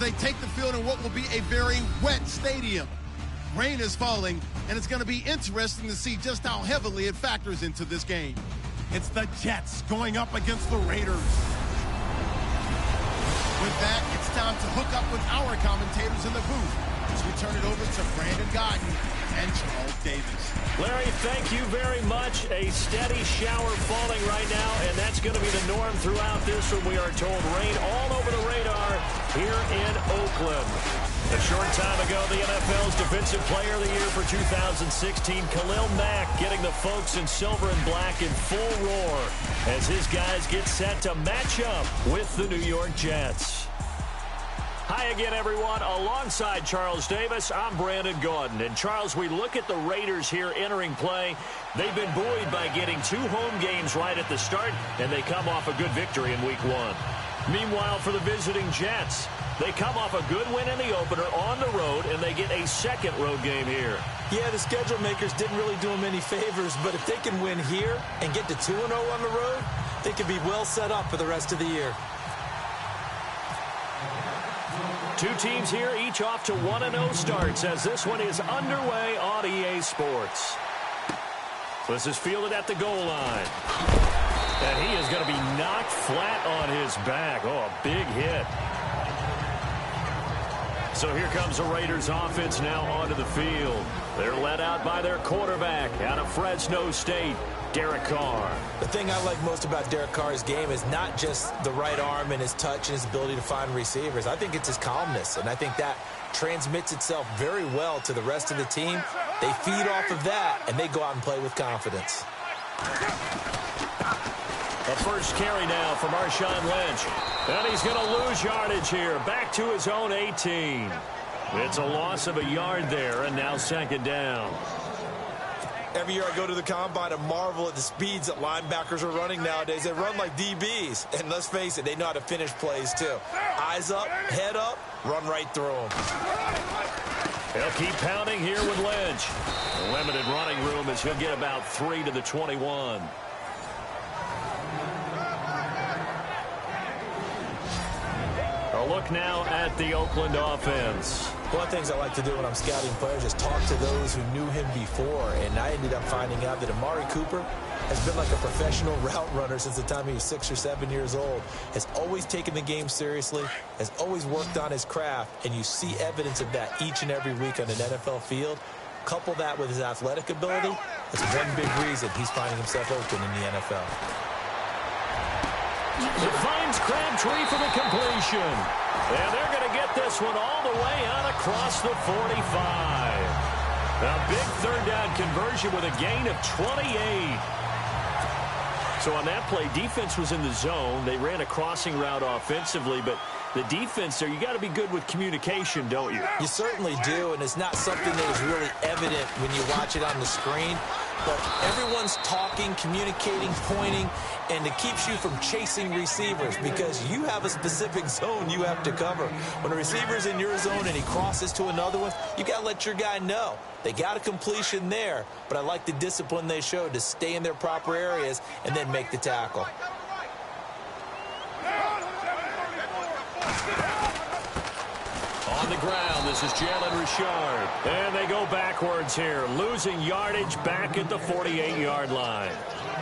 they take the field in what will be a very wet stadium. Rain is falling, and it's going to be interesting to see just how heavily it factors into this game. It's the Jets going up against the Raiders. With that, it's time to hook up with our commentators in the booth as we turn it over to Brandon Godden and Charles Davis. Larry, thank you very much. A steady shower falling right now, and that's going to be the norm throughout this one. We are told rain all over the radar here in Oakland. A short time ago, the NFL's Defensive Player of the Year for 2016, Khalil Mack, getting the folks in silver and black in full roar as his guys get set to match up with the New York Jets. Hi again, everyone. Alongside Charles Davis, I'm Brandon Gaudin. And, Charles, we look at the Raiders here entering play. They've been buoyed by getting 2 home games right at the start, and they come off a good victory in Week 1. Meanwhile, for the visiting Jets, they come off a good win in the opener on the road, and they get a second road game here. Yeah, the schedule makers didn't really do them any favors, but if they can win here and get to 2-0 on the road, they could be well set up for the rest of the year. Two teams here, each off to 1-0 starts as this one is underway on EA Sports. This is fielded at the goal line. And he is going to be knocked flat on his back. Oh, a big hit. So here comes the Raiders offense now onto the field. They're led out by their quarterback out of Fresno State, Derek Carr. The thing I like most about Derek Carr's game is not just the right arm and his touch and his ability to find receivers. I think it's his calmness, and I think that transmits itself very well to the rest of the team. They feed off of that, and they go out and play with confidence. A first carry now from Marshawn Lynch. And he's going to lose yardage here. Back to his own 18. It's a loss of a yard there, and now second down. Every year I go to the combine and marvel at the speeds that linebackers are running nowadays. They run like DBs. And let's face it, they know how to finish plays too. Eyes up, head up, run right through them. He'll keep pounding here with Lynch. Limited running room as he'll get about 3 to the 21. A look now at the Oakland offense. One of the things I like to do when I'm scouting players is talk to those who knew him before. And I ended up finding out that Amari Cooper has been like a professional route runner since the time he was 6 or 7 years old. Has always taken the game seriously, has always worked on his craft, and you see evidence of that each and every week on an NFL field. Couple that with his athletic ability, that's one big reason he's finding himself open in the NFL. It finds Crabtree for the completion. And they're going to get this one all the way out across the 45. A big third down conversion with a gain of 28. So on that play, defense was in the zone. They ran a crossing route offensively, but the defense there, you got to be good with communication, don't you? You certainly do, and it's not something that is really evident when you watch it on the screen. But everyone's talking, communicating, pointing, and it keeps you from chasing receivers because you have a specific zone you have to cover. When a receiver's in your zone and he crosses to another one, you got to let your guy know. They got a completion there, but I like the discipline they showed to stay in their proper areas and then make the tackle. On the ground, this is Jalen Richard. And they go backwards here, losing yardage back at the 48-yard line.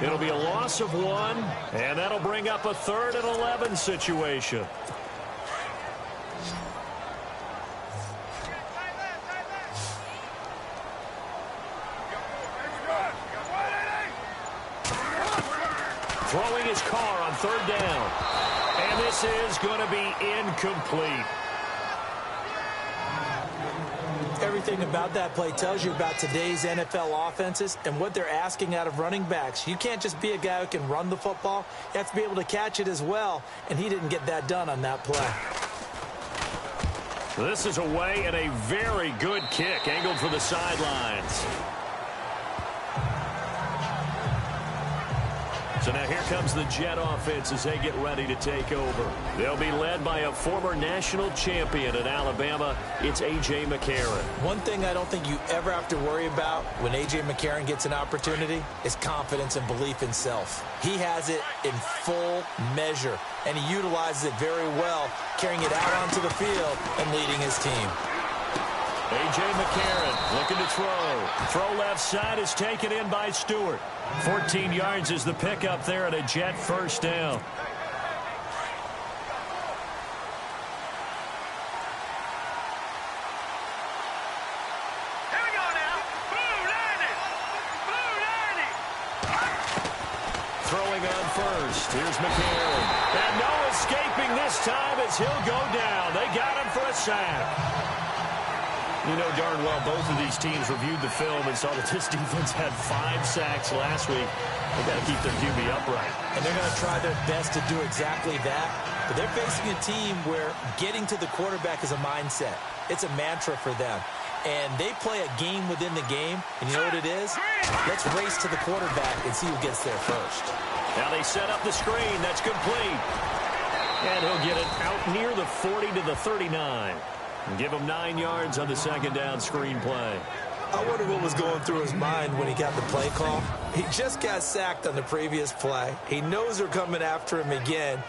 It'll be a loss of 1, and that'll bring up a 3rd and 11 situation. Throwing his car on 3rd down. And this is going to be incomplete. Everything about that play tells you about today's NFL offenses and what they're asking out of running backs. You can't just be a guy who can run the football. You have to be able to catch it as well, and he didn't get that done on that play. This is away and a very good kick, angled for the sidelines. So now here comes the Jet offense as they get ready to take over. They'll be led by a former national champion at Alabama. It's A.J. McCarron. One thing I don't think you ever have to worry about when A.J. McCarron gets an opportunity is confidence and belief in self. He has it in full measure, and he utilizes it very well, carrying it out onto the field and leading his team. A.J. McCarron looking to throw. Throw left side is taken in by Stewart. 14 yards is the pickup there at a Jet first down. Here we go now. Boo, 90. Boo, 90. Throwing on first. Here's McCarron. And no escaping this time as he'll go down. They got him for a sack. You know darn well both of these teams reviewed the film and saw that this defense had 5 sacks last week. They've got to keep their QB upright. And they're going to try their best to do exactly that. But they're facing a team where getting to the quarterback is a mindset. It's a mantra for them. And they play a game within the game. And you know what it is? Let's race to the quarterback and see who gets there first. Now they set up the screen. That's complete. And he'll get it out near the 40 to the 39. And give him 9 yards on the second down screen play. I wonder what was going through his mind when he got the play call. He just got sacked on the previous play. He knows they're coming after him again.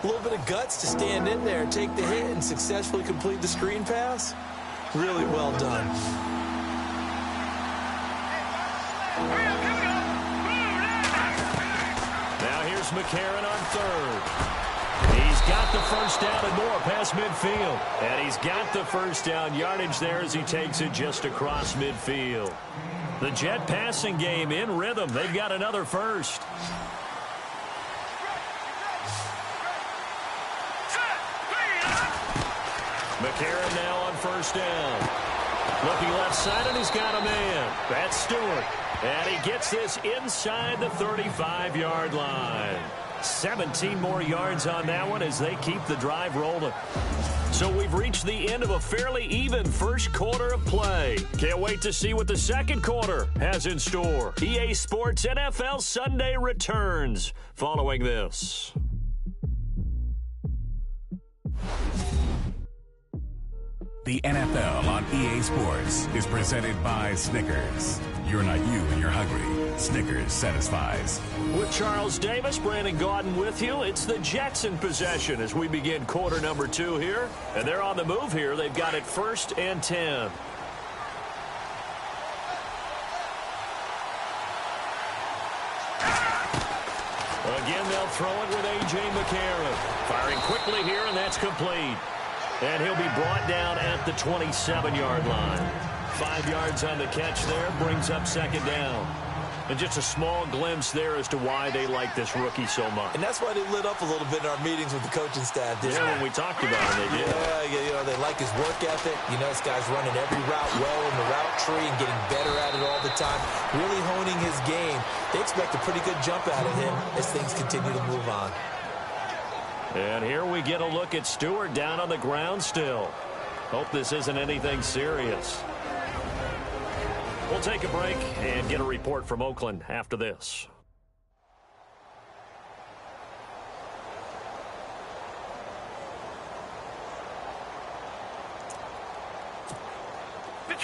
A little bit of guts to stand in there and take the hit and successfully complete the screen pass. Really well done. Now here's McCarron on third. He's got the first down and more past midfield. And he's got the first down yardage there as he takes it just across midfield. The Jet passing game in rhythm. They've got another first. McCarron now on first down. Looking left side, and he's got a man. That's Stewart. And he gets this inside the 35-yard line. 17 more yards on that one as they keep the drive rolling. So we've reached the end of a fairly even first quarter of play. Can't wait to see what the second quarter has in store. EA Sports NFL Sunday returns following this. The NFL on EA Sports is presented by Snickers. You're not you when you're hungry. Snickers satisfies. With Charles Davis, Brandon Gaudin with you. It's the Jets in possession as we begin quarter number 2 here. And they're on the move here. They've got it 1st and 10. Again, they'll throw it with A.J. McCarron. Firing quickly here, and that's complete. And he'll be brought down at the 27-yard line. 5 yards on the catch there, brings up second down. And just a small glimpse there as to why they like this rookie so much. And that's why they lit up a little bit in our meetings with the coaching staff. Yeah, when we talked about it, they did. Yeah, you know, they like his work ethic. You know, this guy's running every route well in the route tree and getting better at it all the time, really honing his game. They expect a pretty good jump out of him as things continue to move on. And here we get a look at Stewart down on the ground still. Hope this isn't anything serious. We'll take a break and get a report from Oakland after this.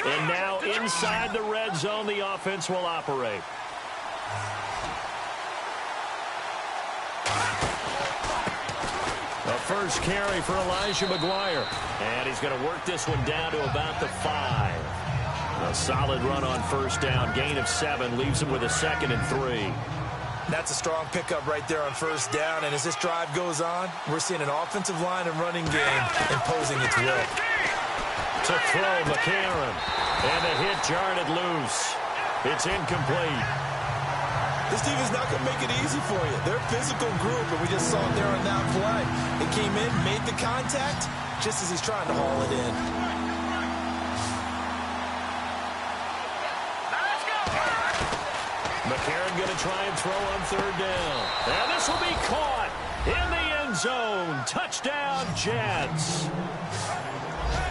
And now inside the red zone, the offense will operate. The first carry for Elijah McGuire. And he's going to work this one down to about the 5. A solid run on first down. Gain of 7 leaves him with a 2nd and 3. That's a strong pickup right there on first down. And as this drive goes on, we're seeing an offensive line and running game imposing its will. To throw, McCarron. And the hit jarred it loose. It's incomplete. This team is not going to make it easy for you. They're a physical group, and we just saw it there on that play. It came in, made the contact, just as he's trying to haul it in. McCarron going to try and throw on third down. And this will be caught in the end zone. Touchdown, Jets.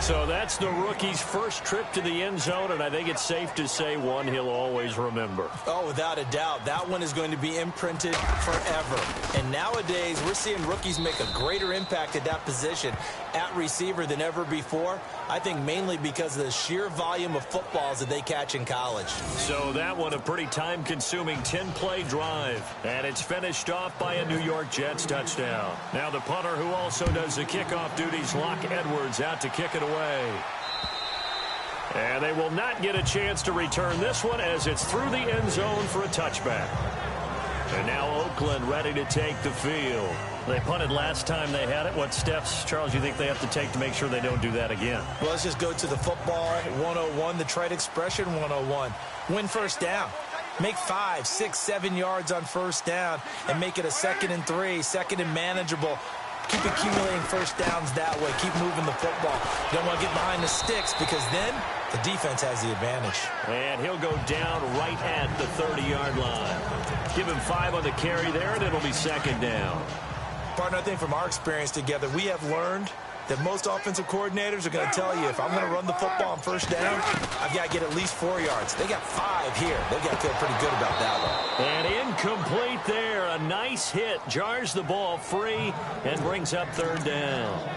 So that's the rookie's first trip to the end zone, and I think it's safe to say one he'll always remember. Oh, without a doubt. That one is going to be imprinted forever. And nowadays, we're seeing rookies make a greater impact at that position at receiver than ever before. I think mainly because of the sheer volume of footballs that they catch in college. So that one, a pretty time-consuming 10-play drive. And it's finished off by a New York Jets touchdown. Now the punter who also does the kickoff duties, Locke Edwards, out to kick it away. And they will not get a chance to return this one as it's through the end zone for a touchback. And now Oakland ready to take the field. They punted last time they had it. What steps, Charles, you think they have to take to make sure they don't do that again? Well, let's just go to the football 101, the trite expression 101. Win first down. Make 5, 6, 7 yards on first down and make it a 2nd and 3, 2nd and manageable. Keep accumulating first downs that way. Keep moving the football. You don't want to get behind the sticks because then the defense has the advantage. And he'll go down right at the 30-yard line. Give him 5 on the carry there, and it'll be 2nd down. Partner, I think from our experience together, we have learned that most offensive coordinators are going to tell you, if I'm going to run the football on first down, I've got to get at least 4 yards. They got 5 here. They've got to feel pretty good about that one. And incomplete there. A nice hit. Jars the ball free and brings up 3rd down.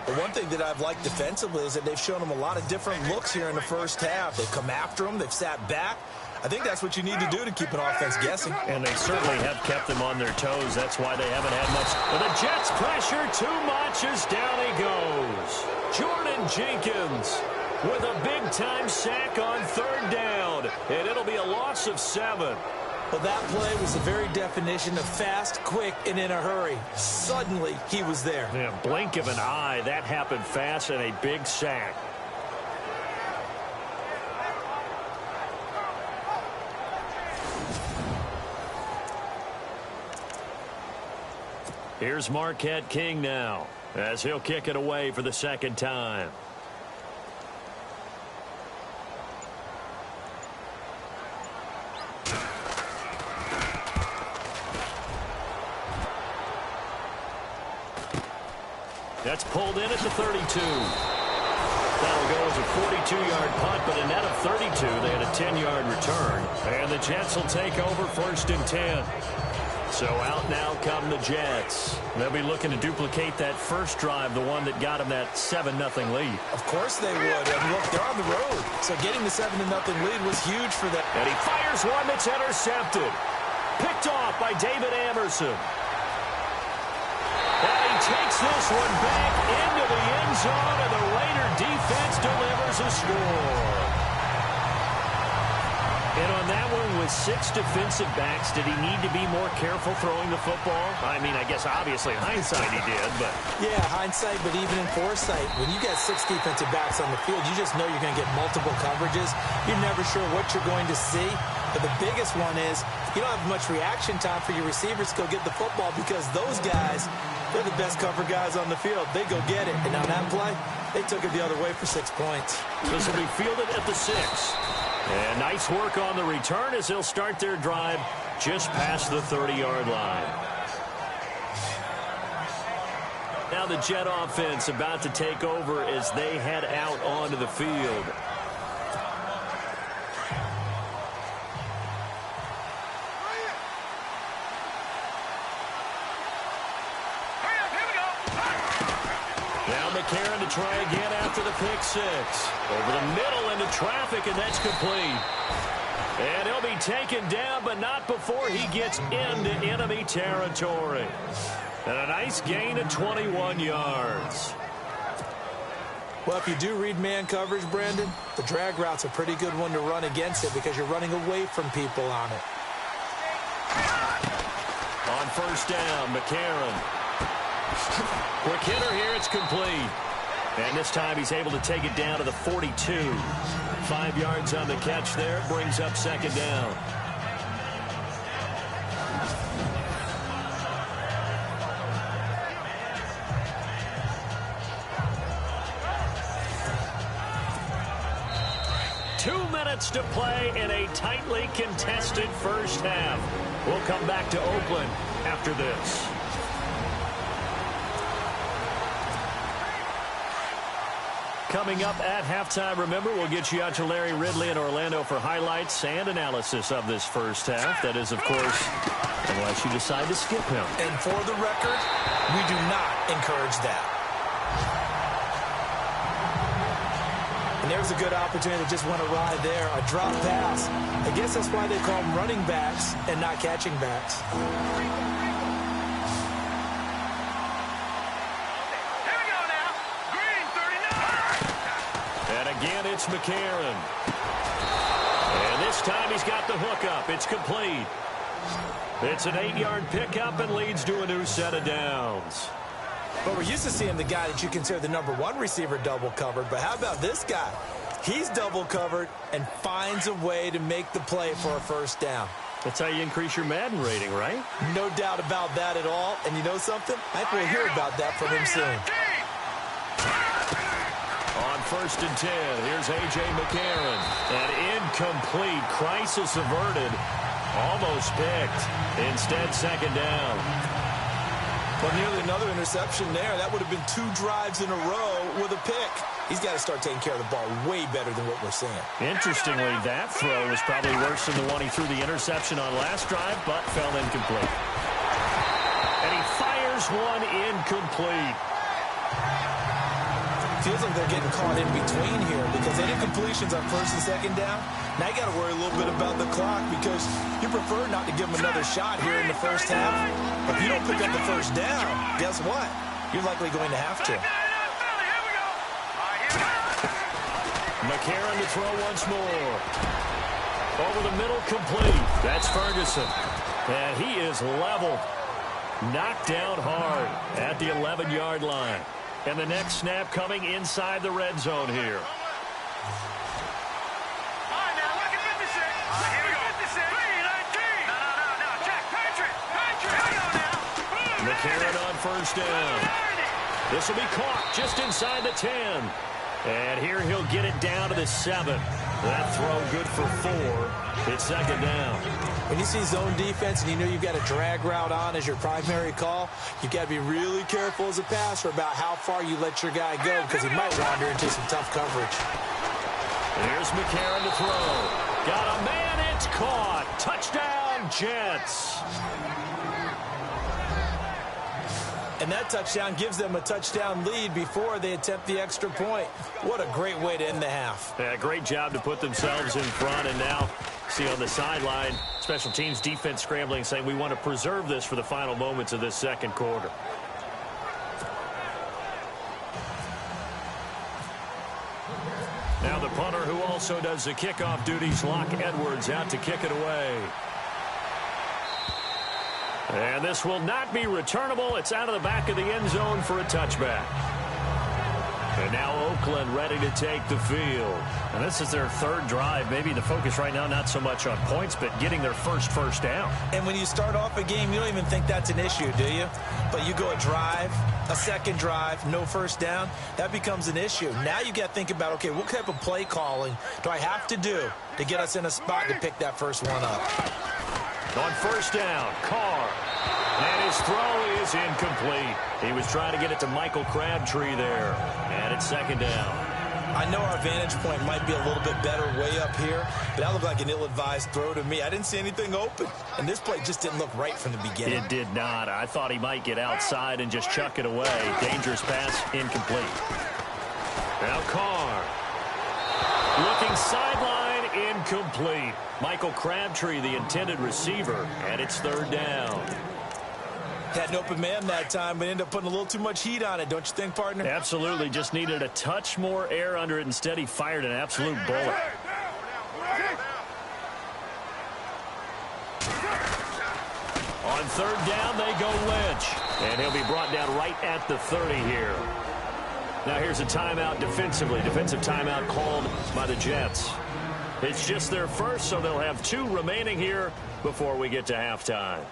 The one thing that I've liked defensively is that they've shown them a lot of different looks here in the first half. They've come after them. They've sat back. I think that's what you need to do to keep an offense guessing. And they certainly have kept them on their toes. That's why they haven't had much. But the Jets pressure too much as down he goes. Jordan Jenkins with a big-time sack on 3rd down. And it'll be a loss of 7. Well, that play was the very definition of fast, quick, and in a hurry. Suddenly, he was there. Yeah, blink of an eye. That happened fast and a big sack. Here's Marquette King now as he'll kick it away for the 2nd time. That's pulled in at the 32. That'll go as a 42-yard punt, but a net of 32. They had a 10-yard return. And the Jets will take over 1st and 10. So out now come the Jets. They'll be looking to duplicate that first drive, the one that got them that 7-0 lead. Of course they would. And look, they're on the road. So getting the 7-0 lead was huge for them. And he fires one that's intercepted. Picked off by David Amerson. And he takes this one back into the end zone, and the Raider defense delivers a score. And on that one, with 6 defensive backs, did he need to be more careful throwing the football? I mean, I guess obviously hindsight he did, but... Yeah, hindsight, but even in foresight, when you got 6 defensive backs on the field, you just know you're going to get multiple coverages. You're never sure what you're going to see. But the biggest one is you don't have much reaction time for your receivers to go get the football because those guys, they're the best cover guys on the field. They go get it. And on that play, they took it the other way for 6 points. This will be fielded at the 6. And nice work on the return as they'll start their drive just past the 30-yard line. Now the Jet offense about to take over as they head out onto the field. McCarron to try again after the pick 6. Over the middle into traffic, and that's complete. And he'll be taken down, but not before he gets into enemy territory. And a nice gain of 21 yards. Well, if you do read man coverage, Brandon, the drag route's a pretty good one to run against it because you're running away from people on it. On first down, McCarron. Quick hitter here, it's complete. And this time he's able to take it down to the 42. 5 yards on the catch there, brings up 2nd down. To play in a tightly contested first half. We'll come back to Oakland after this. Coming up at halftime, remember, we'll get you out to Larry Ridley in Orlando for highlights and analysis of this first half. That is, of course, unless you decide to skip him. And for the record, we do not encourage that. And there's a good opportunity that just went awry there. A drop pass. I guess that's why they call them running backs and not catching backs. Again, it's McCarron. And this time he's got the hook up. It's complete. It's an 8-yard pickup and leads to a new set of downs. But we're used to seeing the guy that you consider the #1 receiver double covered. But how about this guy? He's double covered and finds a way to make the play for a first down. That's how you increase your Madden rating, right? No doubt about that at all. And you know something? I think we'll hear about that from him soon. On 1st and 10, here's A.J. McCarron. An incomplete, crisis averted, almost picked. Instead, 2nd down. Well, nearly another interception there. That would have been 2 drives in a row with a pick. He's got to start taking care of the ball way better than what we're seeing. Interestingly, that throw was probably worse than the one he threw the interception on last drive, but fell incomplete. And he fires one incomplete. Feels like they're getting caught in between here because they did completions on 1st and 2nd down. Now you got to worry a little bit about the clock because you prefer not to give them another shot here in the first half. But if you don't pick up the first down, guess what? You're likely going to have to. McCarron to throw once more. Over the middle, complete. That's Ferguson. And he is leveled. Knocked down hard at the 11-yard line. And the next snap coming inside the red zone here. McCarron on 1st down. This will be caught just inside the 10. And here he'll get it down to the 7. That throw good for 4. It's 2nd down. When you see zone defense and you know you've got a drag route on as your primary call, you've got to be really careful as a passer about how far you let your guy go because he might wander into some tough coverage. Here's McCarron to throw. Got a man, it's caught. Touchdown, Jets. And that touchdown gives them a touchdown lead before they attempt the extra point. What a great way to end the half. Yeah, great job to put themselves in front. And now, see on the sideline, special teams defense scrambling, saying we want to preserve this for the final moments of this 2nd quarter. Now the punter who also does the kickoff duties, Locke Edwards, out to kick it away. And this will not be returnable. It's out of the back of the end zone for a touchback. And now Oakland ready to take the field. And this is their 3rd drive. Maybe the focus right now not so much on points, but getting their first down. And when you start off a game, you don't even think that's an issue, do you? But you go a drive, a 2nd drive, no 1st down, that becomes an issue. Now you got to think about, okay, what type of play calling do I have to do to get us in a spot to pick that first one up? On 1st down, Carr. And his throw is incomplete. He was trying to get it to Michael Crabtree there. And it's 2nd down. I know our vantage point might be a little bit better way up here, but that looked like an ill-advised throw to me. I didn't see anything open, and this play just didn't look right from the beginning. It did not. I thought he might get outside and just chuck it away. Dangerous pass, incomplete. Now Carr. Looking sideline, incomplete. Michael Crabtree, the intended receiver, and it's 3rd down. Had an open man that time, but ended up putting a little too much heat on it, don't you think, partner? Absolutely. Just needed a touch more air under it. Instead, he fired an absolute bullet. On 3rd down, they go Lynch. And he'll be brought down right at the 30 here. Now here's a timeout defensively. Defensive timeout called by the Jets. It's just their first, so they'll have 2 remaining here before we get to halftime.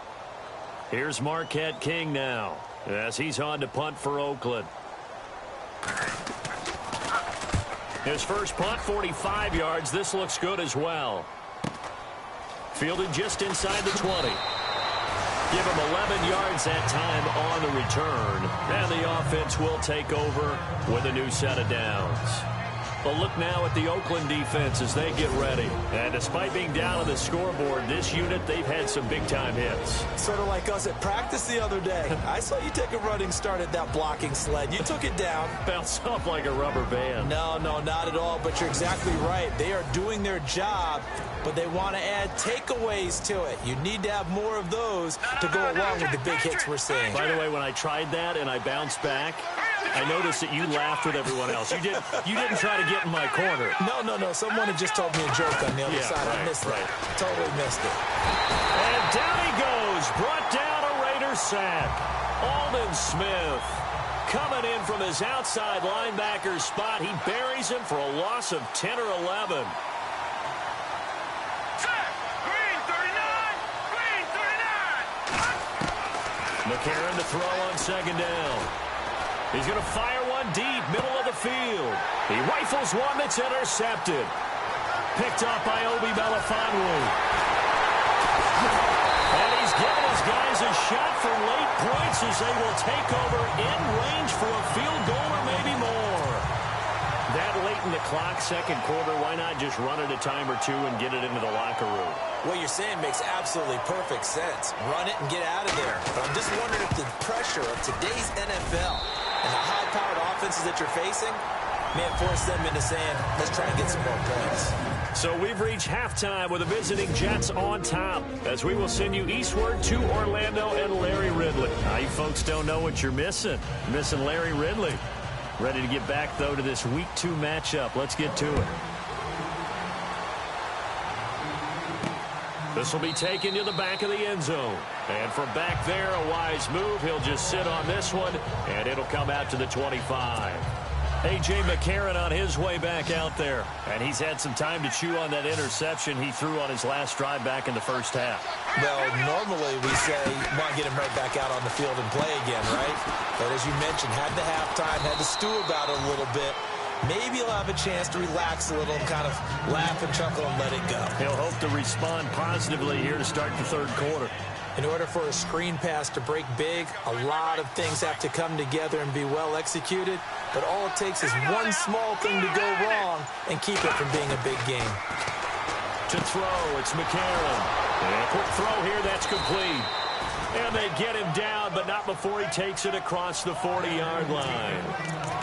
Here's Marquette King now as he's on to punt for Oakland. His first punt, 45 yards. This looks good as well. Fielded just inside the 20. Give him 11 yards that time on the return. And the offense will take over with a new set of downs. A look now at the Oakland defense as they get ready. And despite being down on the scoreboard, this unit, they've had some big-time hits. Sort of like us at practice the other day. I saw you take a running start at that blocking sled. You took it down. Bounced off like a rubber band. No, not at all, but you're exactly right. They are doing their job, but they want to add takeaways to it. You need to have more of those to go along with the big hits we're seeing. By the way, when I tried that and I bounced back, I noticed that you laughed with everyone else. You didn't try to get in my corner. No. Someone had just told me a joke on the other side. Right, I missed it. Totally missed it. And down he goes. Brought down a Raider sack. Aldon Smith coming in from his outside linebacker spot. He buries him for a loss of 10 or 11. Green 39! Green 39! McCarron to throw on second down. He's going to fire one deep, middle of the field. He rifles one that's intercepted. Picked up by Obi Melifonwu. And he's giving his guys a shot for late points as they will take over in range for a field goal or maybe more. That late in the clock, second quarter, why not just run it a time or two and get it into the locker room? What you're saying makes absolutely perfect sense. Run it and get out of there. But I'm just wondering if the pressure of today's NFL and the high-powered offenses that you're facing may have forced them into saying, let's try and get some more points. So we've reached halftime with the visiting Jets on top as we will send you eastward to Orlando and Larry Ridley. Now, you folks don't know what you're missing. You're missing Larry Ridley. Ready to get back, though, to this Week 2 matchup. Let's get to it. This will be taken to the back of the end zone. And from back there, a wise move. He'll just sit on this one, and it'll come out to the 25. A.J. McCarron on his way back out there. And he's had some time to chew on that interception he threw on his last drive back in the first half. Well, normally we say, want to get him right back out on the field and play again, right? But as you mentioned, had the halftime, had to stew about it a little bit. Maybe he'll have a chance to relax a little and kind of laugh and chuckle and let it go. He'll hope to respond positively here to start the third quarter. In order for a screen pass to break big, a lot of things have to come together and be well executed. But all it takes is one small thing to go wrong and keep it from being a big game. To throw, it's McCarron. And a quick throw here, that's complete. And they get him down, but not before he takes it across the 40-yard line.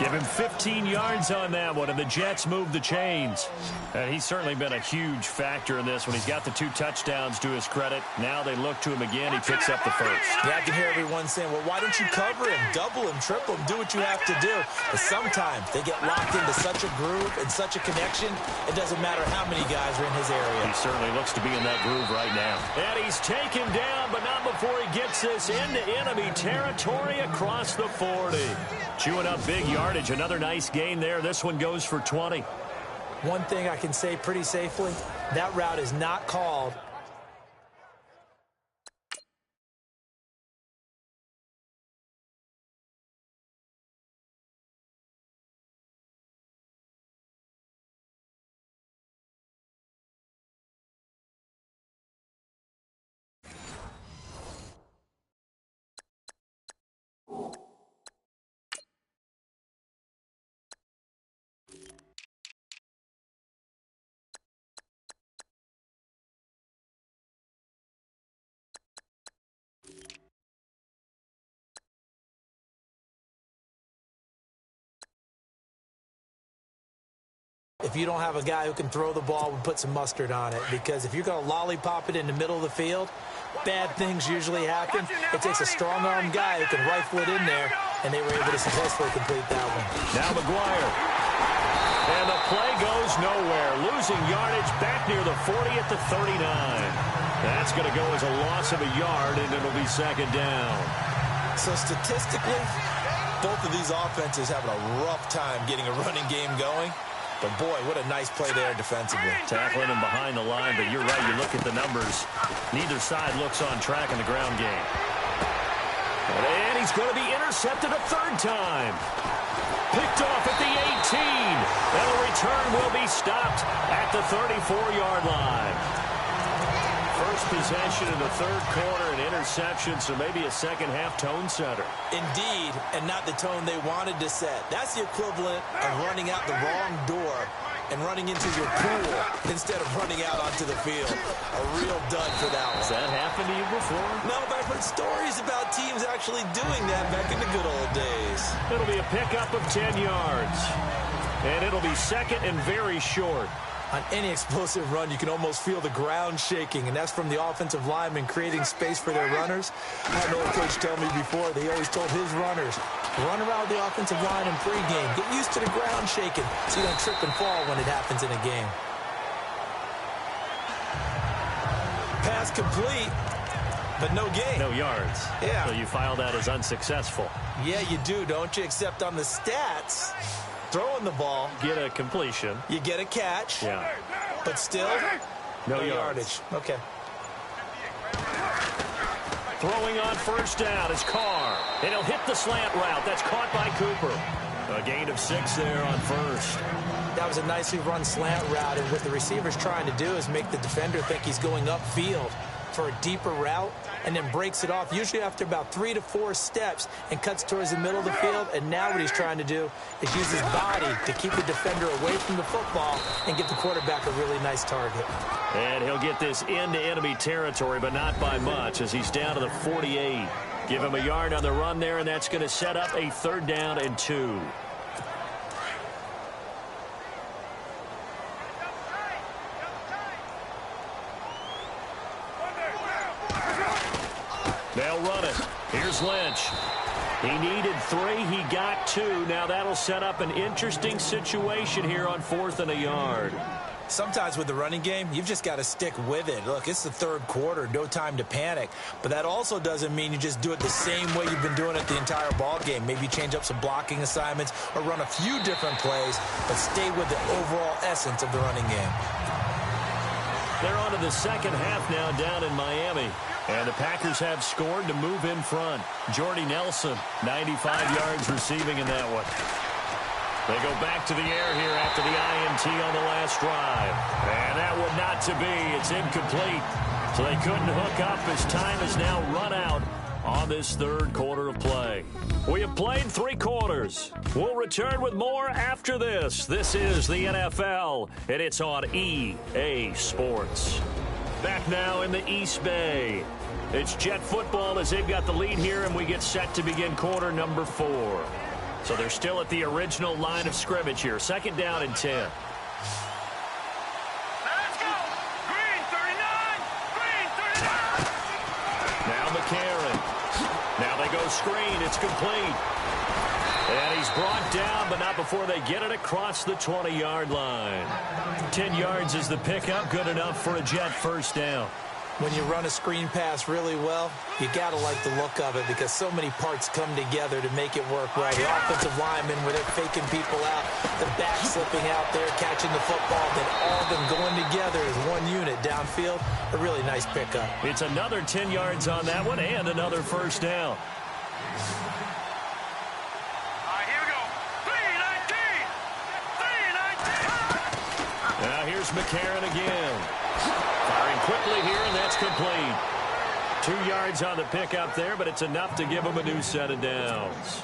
Give him 15 yards on that one, and the Jets move the chains. And he's certainly been a huge factor in this when he's got the 2 touchdowns to his credit. Now they look to him again. He picks up the first. Yeah, I can hear everyone saying, well, why don't you cover him, double him, triple him, do what you have to do. But sometimes they get locked into such a groove and such a connection, it doesn't matter how many guys are in his area. He certainly looks to be in that groove right now. And he's taken down, but not before he gets this into enemy territory across the 40. Chewing up big yardage. Another nice gain there. This one goes for 20. One thing I can say pretty safely, that route is not called. If you don't have a guy who can throw the ball, we'll put some mustard on it. Because if you're going to lollipop it in the middle of the field, bad things usually happen. It takes a strong-arm guy who can rifle it in there, and they were able to successfully complete that one. Now McGuire. And the play goes nowhere. Losing yardage back near the 40 at the 39. That's going to go as a loss of a yard, and it'll be second down. So statistically, both of these offenses having a rough time getting a running game going. But, boy, what a nice play there defensively. Tackling him behind the line, but you're right. You look at the numbers. Neither side looks on track in the ground game. And he's going to be intercepted a third time. Picked off at the 18. And a return will be stopped at the 34-yard line. First possession in the third quarter, an interception, so maybe a second-half tone setter. Indeed, and not the tone they wanted to set. That's the equivalent of running out the wrong door and running into your pool instead of running out onto the field. A real dud for that one. Has that happened to you before? No, but I've heard stories about teams actually doing that back in the good old days. It'll be a pickup of 10 yards. And it'll be second and very short. On any explosive run, you can almost feel the ground shaking, and that's from the offensive linemen creating space for their runners. I had an old coach tell me before, they always told his runners, run around the offensive line in pregame. Get used to the ground shaking so you don't trip and fall when it happens in a game. Pass complete, but no gain. No yards. Yeah. So you file that as unsuccessful. Yeah, you do, don't you? Except on the stats, throwing the ball, Get a completion. you get a catch, Yeah. but still No no yardage. Okay. Throwing on first down is Carr. And he'll hit the slant route. That's caught by Cooper. A gain of 6 there on first. That was a nicely run slant route, and what the receiver's trying to do is make the defender think he's going upfield for a deeper route, and then breaks it off, usually after about 3 to 4 steps, and cuts towards the middle of the field. And now what he's trying to do is use his body to keep the defender away from the football and give the quarterback a really nice target. And he'll get this into enemy territory, but not by much, as he's down to the 48. Give him a yard on the run there, and that's going to set up a 3rd down and 2. They'll run it. Here's Lynch. He needed 3. He got 2. Now that'll set up an interesting situation here on 4th and a yard. Sometimes with the running game, you've just got to stick with it. Look, it's the 3rd quarter, no time to panic. But that also doesn't mean you just do it the same way you've been doing it the entire ball game. Maybe change up some blocking assignments or run a few different plays, but stay with the overall essence of the running game. They're on to the second half now down in Miami. And the Packers have scored to move in front. Jordy Nelson, 95 yards receiving in that one. They go back to the air here after the INT on the last drive. And that one not to be. It's incomplete. So they couldn't hook up as time has now run out on this 3rd quarter of play. We have played 3 quarters. We'll return with more after this. This is the NFL, and it's on EA Sports. Back now in the East Bay. It's Jet football as they've got the lead here, and we get set to begin quarter number 4. So they're still at the original line of scrimmage here. 2nd down and 10. Let's go! Green 39! Green 39! Now McCarron. Now they go screen. It's complete. And he's brought down, but not before they get it across the 20-yard line. 10 yards is the pickup. Good enough for a Jet 1st down. When you run a screen pass really well, you got to like the look of it because so many parts come together to make it work well. The offensive linemen, where they're faking people out, the back slipping out there, catching the football, then all of them going together as one unit downfield. A really nice pickup. It's another 10 yards on that one and another 1st down. All right, here we go. 3-19! 3-19! Now here's McCarron again. Firing quickly here, and that's complete. 2 yards on the pickup there, but it's enough to give him a new set of downs.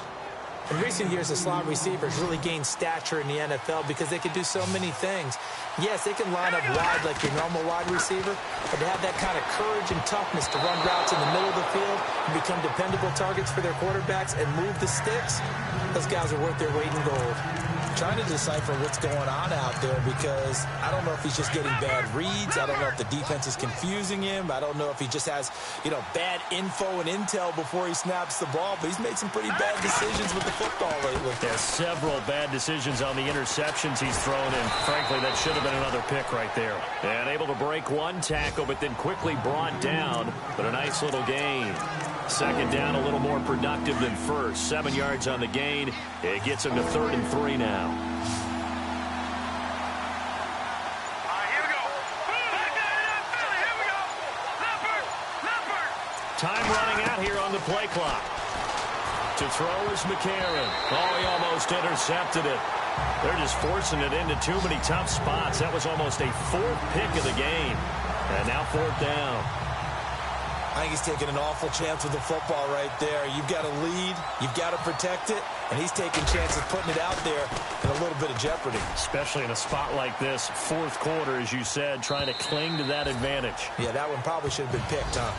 In recent years, the slot receivers really gained stature in the NFL because they can do so many things. Yes, they can line up wide like your normal wide receiver, but to have that kind of courage and toughness to run routes in the middle of the field and become dependable targets for their quarterbacks and move the sticks, those guys are worth their weight in gold. Trying to decipher what's going on out there because I don't know if he's just getting bad reads. I don't know if the defense is confusing him. I don't know if he just has, bad info and intel before he snaps the ball. But he's made some pretty bad decisions with the football lately. Yeah, several bad decisions on the interceptions he's thrown in. Frankly, that should have been another pick right there. And able to break one tackle, but then quickly brought down. But a nice little gain. 2nd down, a little more productive than first. 7 yards on the gain. It gets him to 3rd and 3 now. All right, here we go. Back there, Philly, here we go. Leopard. Time running out here on the play clock. To throw is McCarron. Oh, he almost intercepted it. They're just forcing it into too many tough spots. That was almost a 4th pick of the game. And now 4th down. I think he's taking an awful chance with the football right there. You've got to lead. You've got to protect it. And he's taking chances putting it out there in a little bit of jeopardy. Especially in a spot like this, 4th quarter, as you said, trying to cling to that advantage. Yeah, that one probably should have been picked, huh?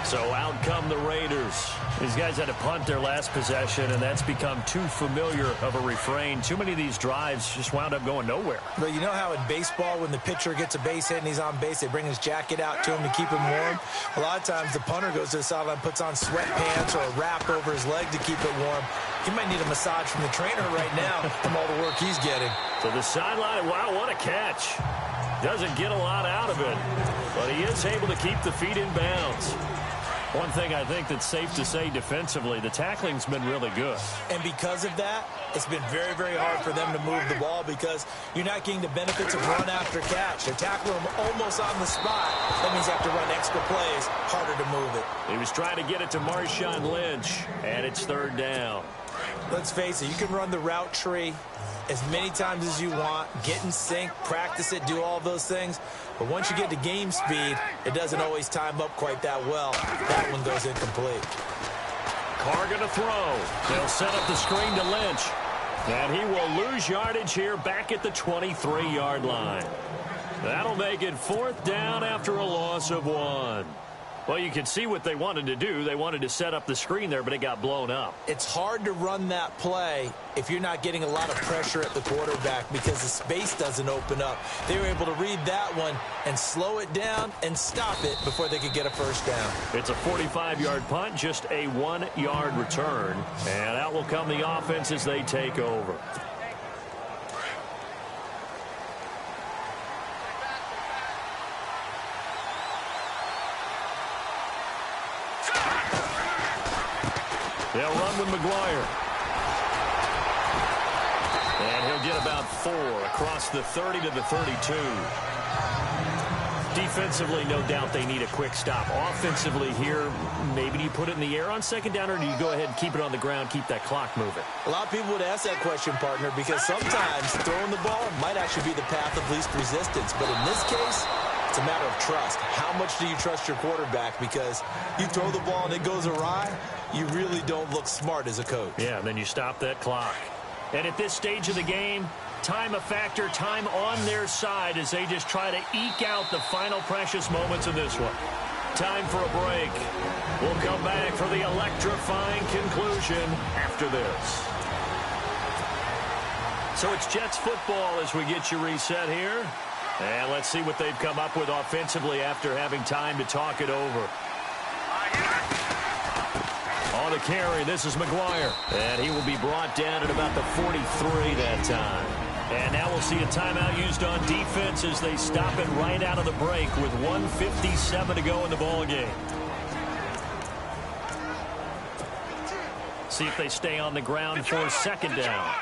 So out come the Raiders. These guys had to punt their last possession, and that's become too familiar of a refrain. Too many of these drives just wound up going nowhere. But you know how in baseball, when the pitcher gets a base hit and he's on base, they bring his jacket out to him to keep him warm? A lot of times the punter goes to the sideline, puts on sweatpants or a wrap over his leg to keep it warm. He might need a massage from the trainer right now from all the work he's getting. So the sideline, wow, what a catch. Doesn't get a lot out of it, but he is able to keep the feet in bounds. One thing I think that's safe to say defensively, the tackling's been really good. And because of that, it's been very, very hard for them to move the ball because you're not getting the benefits of run after catch. They're tackling him almost on the spot. That means you have to run extra plays, harder to move it. He was trying to get it to Marshawn Lynch, and it's 3rd down. Let's face it, you can run the route tree as many times as you want, get in sync, practice it, do all those things. But once you get to game speed, it doesn't always time up quite that well. That one goes incomplete. Carr going to throw. They'll set up the screen to Lynch. And he will lose yardage here back at the 23-yard line. That'll make it 4th down after a loss of 1. Well, you can see what they wanted to do. They wanted to set up the screen there, but it got blown up. It's hard to run that play if you're not getting a lot of pressure at the quarterback because the space doesn't open up. They were able to read that one and slow it down and stop it before they could get a 1st down. It's a 45-yard punt, just a 1-yard return. And out will come the offense as they take over. They'll run with McGuire. And he'll get about 4 across the 30 to the 32. Defensively, no doubt they need a quick stop. Offensively here, maybe do you put it in the air on 2nd down, or do you go ahead and keep it on the ground, keep that clock moving? A lot of people would ask that question, partner, because sometimes throwing the ball might actually be the path of least resistance. But in this case, it's a matter of trust. How much do you trust your quarterback? Because you throw the ball and it goes awry, you really don't look smart as a coach. Yeah, and then you stop that clock. And at this stage of the game, time a factor, time on their side as they just try to eke out the final precious moments of this one. Time for a break. We'll come back for the electrifying conclusion after this. So it's Jets football as we get you reset here. And let's see what they've come up with offensively after having time to talk it over. On the carry, this is McGuire. And he will be brought down at about the 43 that time. And now we'll see a timeout used on defense as they stop it right out of the break with 1:57 to go in the ballgame. See if they stay on the ground for 2nd down.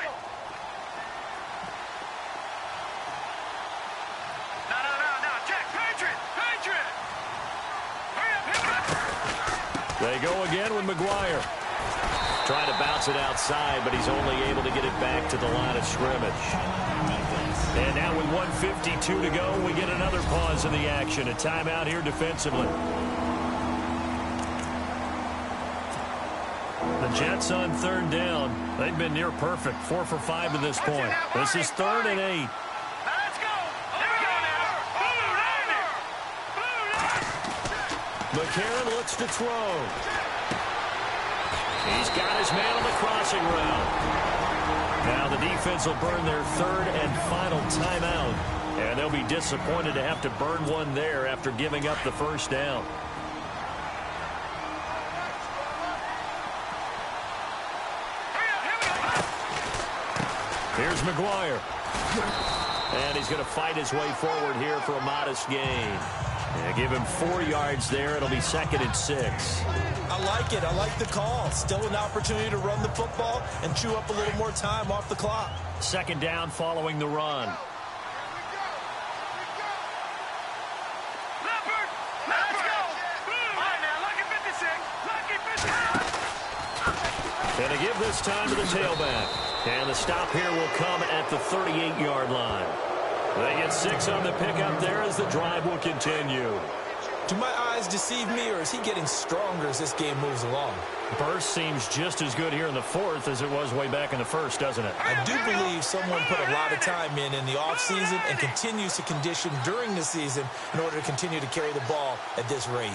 They go again with McGuire. Trying to bounce it outside, but he's only able to get it back to the line of scrimmage. And now with 1:52 to go, we get another pause in the action. A timeout here defensively. The Jets on 3rd down. They've been near perfect. 4 for 5 to this point. This is 3rd and 8. McCarron looks to throw. He's got his man on the crossing route. Now the defense will burn their 3rd and final timeout. And they'll be disappointed to have to burn one there after giving up the 1st down. Here's McGuire. And he's going to fight his way forward here for a modest gain. Yeah, give him 4 yards there. It'll be 2nd and 6. I like it. I like the call. Still an opportunity to run the football and chew up a little more time off the clock. 2nd down following the run. And to give give this time to the tailback. And the stop here will come at the 38-yard line. They get 6 on the pickup there as the drive will continue. Do my eyes deceive me, or is he getting stronger as this game moves along? Burst seems just as good here in the fourth as it was way back in the first, doesn't it? I do believe someone put a lot of time in the offseason and continues to condition during the season in order to continue to carry the ball at this rate.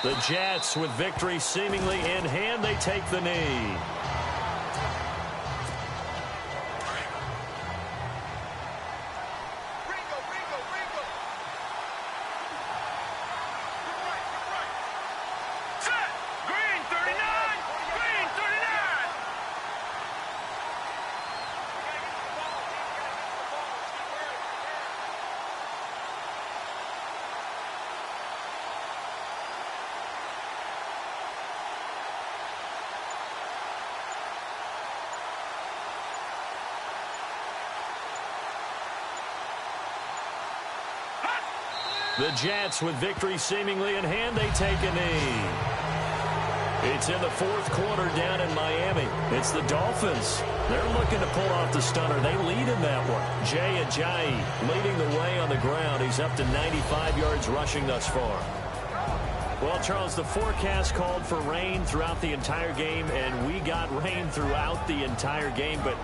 The Jets, with victory seemingly in hand, they take the knee. The Jets, with victory seemingly in hand, they take a knee. It's in the fourth quarter down in Miami. It's the Dolphins. They're looking to pull off the stunner. They lead in that one. Jay Ajayi leading the way on the ground. He's up to 95 yards rushing thus far. Well, Charles, the forecast called for rain throughout the entire game, and we got rain throughout the entire game. But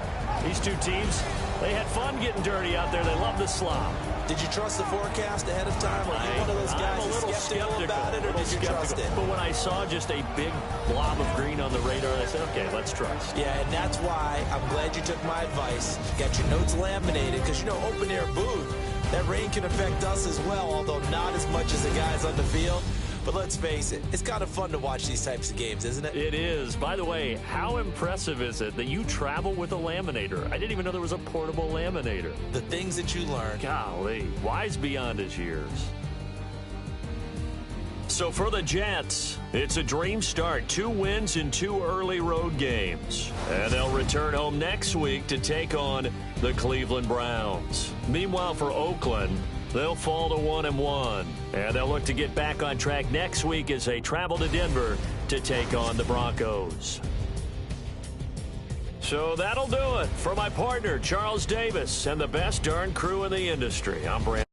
these two teams, they had fun getting dirty out there. They love the slop. Did you trust the forecast ahead of time? Are you one of those guys I'm a little skeptical about it, or did you trust it? But when I saw just a big blob of green on the radar, I said, okay, let's trust. Yeah, and that's why I'm glad you took my advice. Got your notes laminated, because, you know, open-air booth, that rain can affect us as well, although not as much as the guys on the field. But let's face it, it's kind of fun to watch these types of games, isn't it? It is. By the way, how impressive is it that you travel with a laminator? I didn't even know there was a portable laminator. The things that you learn. Golly, wise beyond his years. So for the Jets, it's a dream start. 2 wins in 2 early road games. And they'll return home next week to take on the Cleveland Browns. Meanwhile, for Oakland, they'll fall to 1-1. And they'll look to get back on track next week as they travel to Denver to take on the Broncos. So that'll do it for my partner, Charles Davis, and the best darn crew in the industry. I'm Brandon.